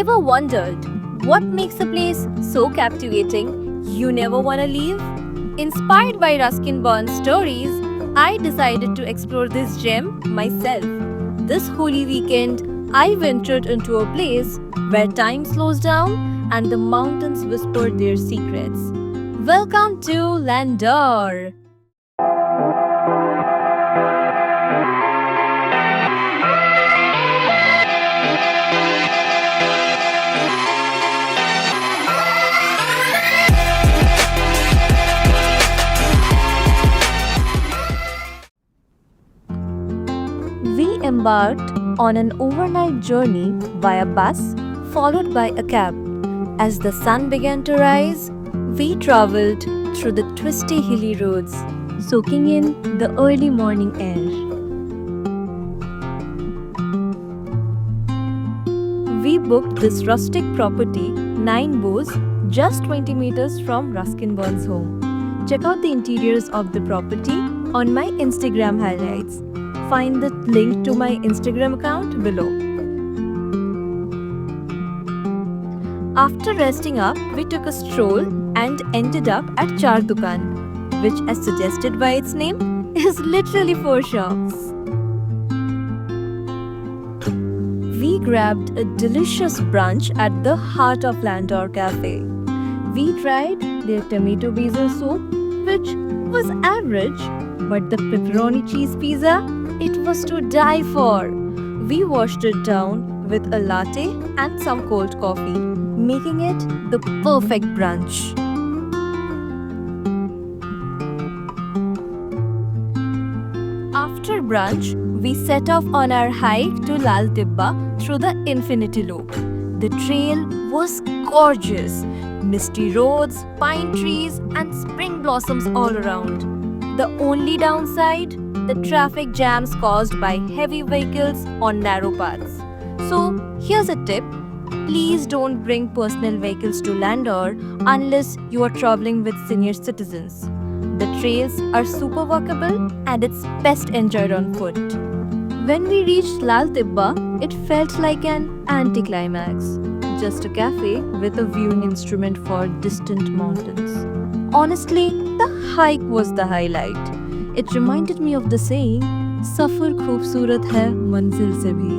Ever wondered what makes a place so captivating you never want to leave? Inspired by Ruskin Bond's stories, I decided to explore this gem myself. This holy weekend, I ventured into a place where time slows down and the mountains whisper their secrets. Welcome to Landor. We embarked on an overnight journey via bus, followed by a cab. As the sun began to rise, we traveled through the twisty hilly roads, soaking in the early morning air. We booked this rustic property, 9 Bows, just 20 meters from Ruskin Bond's home. Check out the interiors of the property on my Instagram highlights. Find the link to my Instagram account below. After resting up, we took a stroll and ended up at Char Dukan, which, as suggested by its name, is literally 4 shops. We grabbed a delicious brunch at the heart of Landor Cafe. We tried their tomato basil soup, which was average, but the pepperoni cheese pizza, it was to die for. We washed it down with a latte and some cold coffee, making it the perfect brunch. After brunch, we set off on our hike to Lal Tibba through the Infinity Loop. The trail was gorgeous. Misty roads, pine trees, and spring blossoms all around. The only downside? The traffic jams caused by heavy vehicles on narrow paths. So, here's a tip. Please don't bring personal vehicles to Landor unless you are traveling with senior citizens. The trails are super walkable and it's best enjoyed on foot. When we reached Lal Tibba, it felt like an anticlimax. Just a cafe with a viewing instrument for distant mountains. Honestly, the hike was the highlight. It reminded me of the saying, "Safar khoobsurat hai manzil se bhi."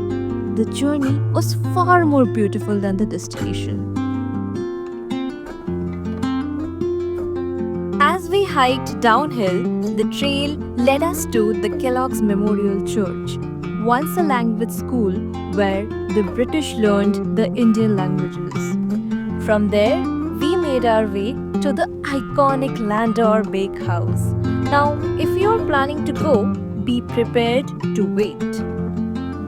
The journey was far more beautiful than the destination. As we hiked downhill, the trail led us to the Kellogg's Memorial Church, once a language school where the British learned the Indian languages. From there, we made our way to the iconic Landor Bakehouse. Now, if you're planning to go, be prepared to wait.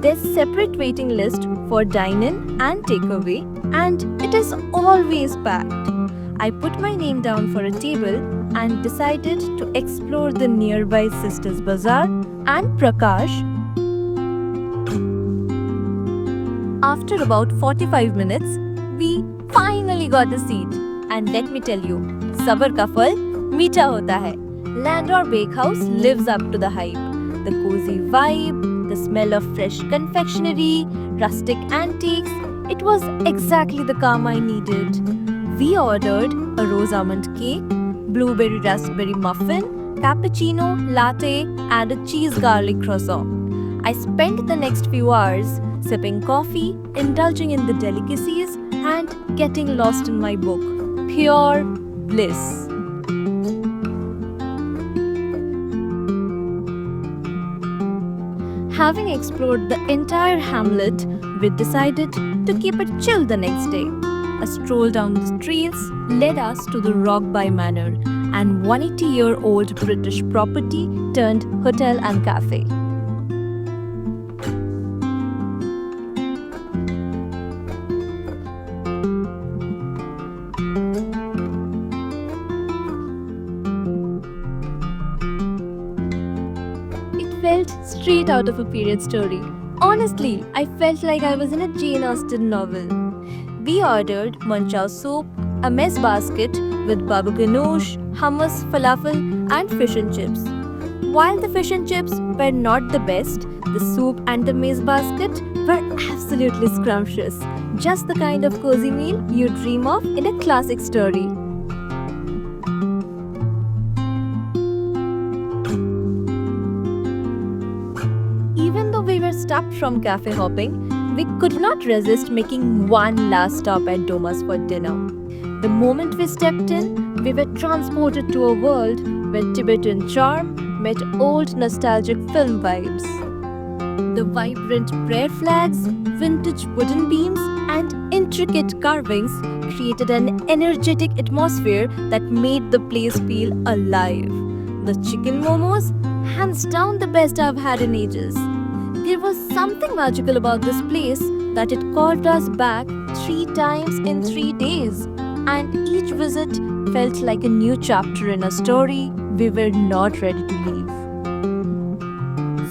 There's a separate waiting list for dine-in and takeaway, and it is always packed. I put my name down for a table and decided to explore the nearby Sisters Bazaar and Prakash. After about 45 minutes, we finally got a seat. And let me tell you, sabar ka phal meetha hota hai. Landor Bakehouse lives up to the hype. The cozy vibe, the smell of fresh confectionery, rustic antiques, it was exactly the calm I needed. We ordered a rose almond cake, blueberry raspberry muffin, cappuccino, latte, and a cheese garlic croissant. I spent the next few hours sipping coffee, indulging in the delicacies, and getting lost in my book. Pure bliss. Having explored the entire hamlet, we decided to keep it chill the next day. A stroll down the streets led us to the Rockby Manor, an 180-year-old British property turned hotel and cafe. Felt straight out of a period story. Honestly, I felt like I was in a Jane Austen novel. We ordered manchow soup, a mess basket with babu ganoush, hummus, falafel, and fish and chips. While the fish and chips were not the best, The soup and the maize basket were absolutely scrumptious, just the kind of cozy meal you dream of in a classic story. Even though we were stopped from cafe hopping, we could not resist making one last stop at Doma's for dinner. The moment we stepped in, we were transported to a world where Tibetan charm met old nostalgic film vibes. The vibrant prayer flags, vintage wooden beams, and intricate carvings created an energetic atmosphere that made the place feel alive. The chicken momos, hands down the best I've had in ages. There was something magical about this place that it called us back 3 times in 3 days, and each visit felt like a new chapter in a story we were not ready to leave.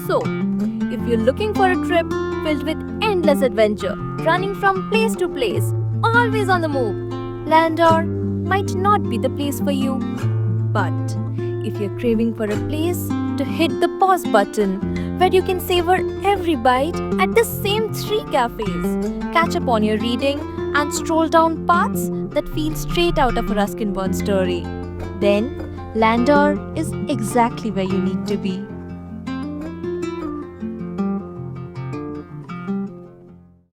So, if you're looking for a trip filled with endless adventure, running from place to place, always on the move, Landor might not be the place for you. But if you're craving for a place to hit the pause button, where you can savor every bite at the same 3 cafes, catch up on your reading, and stroll down paths that feel straight out of a Ruskin Bond story, then Landor is exactly where you need to be.